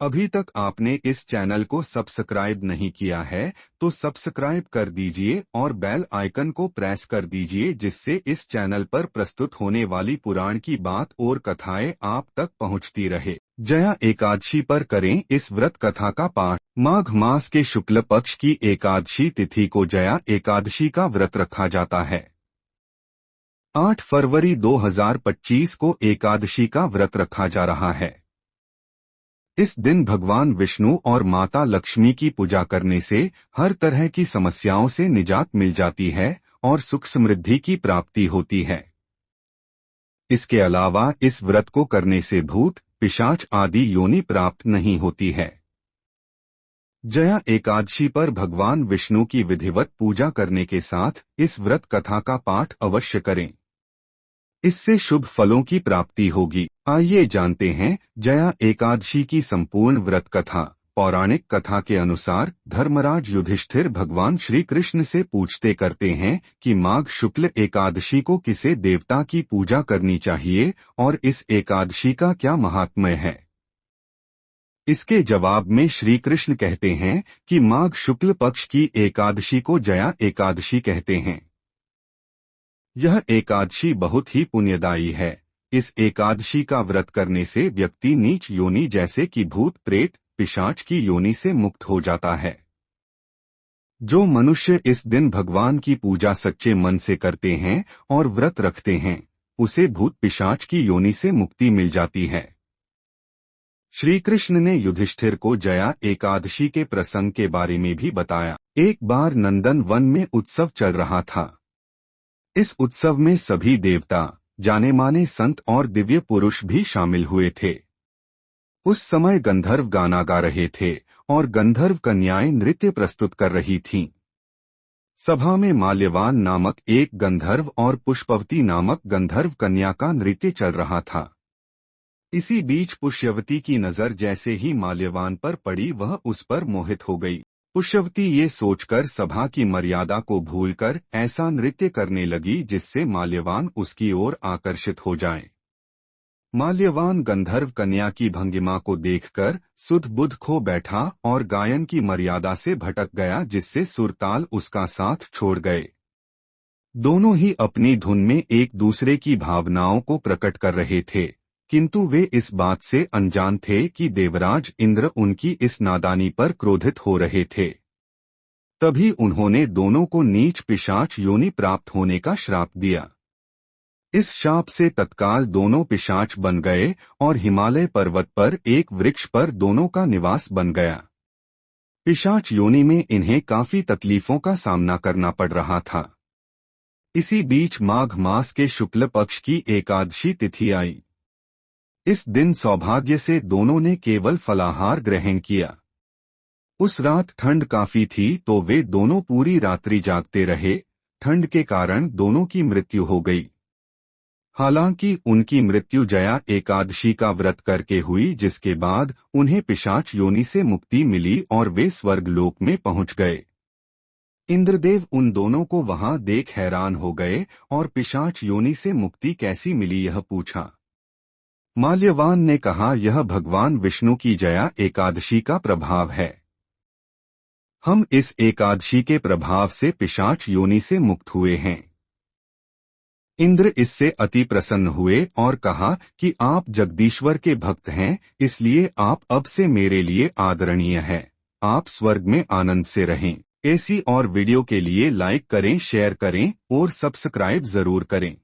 अभी तक आपने इस चैनल को सब्सक्राइब नहीं किया है तो सब्सक्राइब कर दीजिए और बेल आइकन को प्रेस कर दीजिए, जिससे इस चैनल पर प्रस्तुत होने वाली पुराण की बात और कथाएं आप तक पहुंचती रहे। जया एकादशी पर करें इस व्रत कथा का पाठ। माघ मास के शुक्ल पक्ष की एकादशी तिथि को जया एकादशी का व्रत रखा जाता है। 8 फरवरी 2025 को एकादशी का व्रत रखा जा रहा है। इस दिन भगवान विष्णु और माता लक्ष्मी की पूजा करने से हर तरह की समस्याओं से निजात मिल जाती है और सुख समृद्धि की प्राप्ति होती है। इसके अलावा इस व्रत को करने से भूत, पिशाच आदि योनि प्राप्त नहीं होती है। जया एकादशी पर भगवान विष्णु की विधिवत पूजा करने के साथ इस व्रत कथा का पाठ अवश्य करें। इससे शुभ फलों की प्राप्ति होगी। आइए जानते हैं जया एकादशी की संपूर्ण व्रत कथा। पौराणिक कथा के अनुसार धर्मराज युधिष्ठिर भगवान श्री कृष्ण से पूछते करते हैं कि माघ शुक्ल एकादशी को किसे देवता की पूजा करनी चाहिए और इस एकादशी का क्या महात्म्य है। इसके जवाब में श्री कृष्ण कहते हैं कि माघ शुक्ल पक्ष की एकादशी को जया एकादशी कहते हैं। यह एकादशी बहुत ही पुण्यदायी है। इस एकादशी का व्रत करने से व्यक्ति नीच योनि जैसे कि भूत, प्रेत, पिशाच की योनि से मुक्त हो जाता है। जो मनुष्य इस दिन भगवान की पूजा सच्चे मन से करते हैं और व्रत रखते हैं, उसे भूत पिशाच की योनि से मुक्ति मिल जाती है। श्री कृष्ण ने युधिष्ठिर को जया एकादशी के प्रसंग के बारे में भी बताया। एक बार नंदन वन में उत्सव चल रहा था। इस उत्सव में सभी देवता, जाने माने संत और दिव्य पुरुष भी शामिल हुए थे। उस समय गंधर्व गाना गा रहे थे और गंधर्व कन्याएं नृत्य प्रस्तुत कर रही थीं। सभा में माल्यवान नामक एक गंधर्व और पुष्पवती नामक गंधर्व कन्या का नृत्य चल रहा था। इसी बीच पुष्यवती की नजर जैसे ही माल्यवान पर पड़ी, वह उस पर मोहित हो गई। पुष्यवती ये सोचकर सभा की मर्यादा को भूलकर ऐसा नृत्य करने लगी जिससे माल्यवान उसकी ओर आकर्षित हो जाए। माल्यवान गंधर्व कन्या की भंगिमा को देखकर सुध बुध खो बैठा और गायन की मर्यादा से भटक गया, जिससे सुरताल उसका साथ छोड़ गए। दोनों ही अपनी धुन में एक दूसरे की भावनाओं को प्रकट कर रहे थे, किंतु वे इस बात से अनजान थे कि देवराज इंद्र उनकी इस नादानी पर क्रोधित हो रहे थे। तभी उन्होंने दोनों को नीच पिशाच योनि प्राप्त होने का श्राप दिया। इस शाप से तत्काल दोनों पिशाच बन गए और हिमालय पर्वत पर एक वृक्ष पर दोनों का निवास बन गया। पिशाच योनि में इन्हें काफी तकलीफों का सामना करना पड़ रहा था। इसी बीच माघ मास के शुक्ल पक्ष की एकादशी तिथि आई। इस दिन सौभाग्य से दोनों ने केवल फलाहार ग्रहण किया। उस रात ठंड काफी थी तो वे दोनों पूरी रात्रि जागते रहे। ठंड के कारण दोनों की मृत्यु हो गई। हालांकि उनकी मृत्यु जया एकादशी का व्रत करके हुई, जिसके बाद उन्हें पिशाच योनि से मुक्ति मिली और वे स्वर्गलोक में पहुंच गए। इंद्रदेव उन दोनों को वहां देख हैरान हो गए और पिशाच योनि से मुक्ति कैसी मिली यह पूछा। माल्यवान ने कहा, यह भगवान विष्णु की जया एकादशी का प्रभाव है। हम इस एकादशी के प्रभाव से पिशाच योनि से मुक्त हुए हैं। इंद्र इससे अति प्रसन्न हुए और कहा कि आप जगदीश्वर के भक्त हैं, इसलिए आप अब से मेरे लिए आदरणीय हैं। आप स्वर्ग में आनंद से रहें। ऐसी और वीडियो के लिए लाइक करें, शेयर करें और सब्सक्राइब जरूर करें।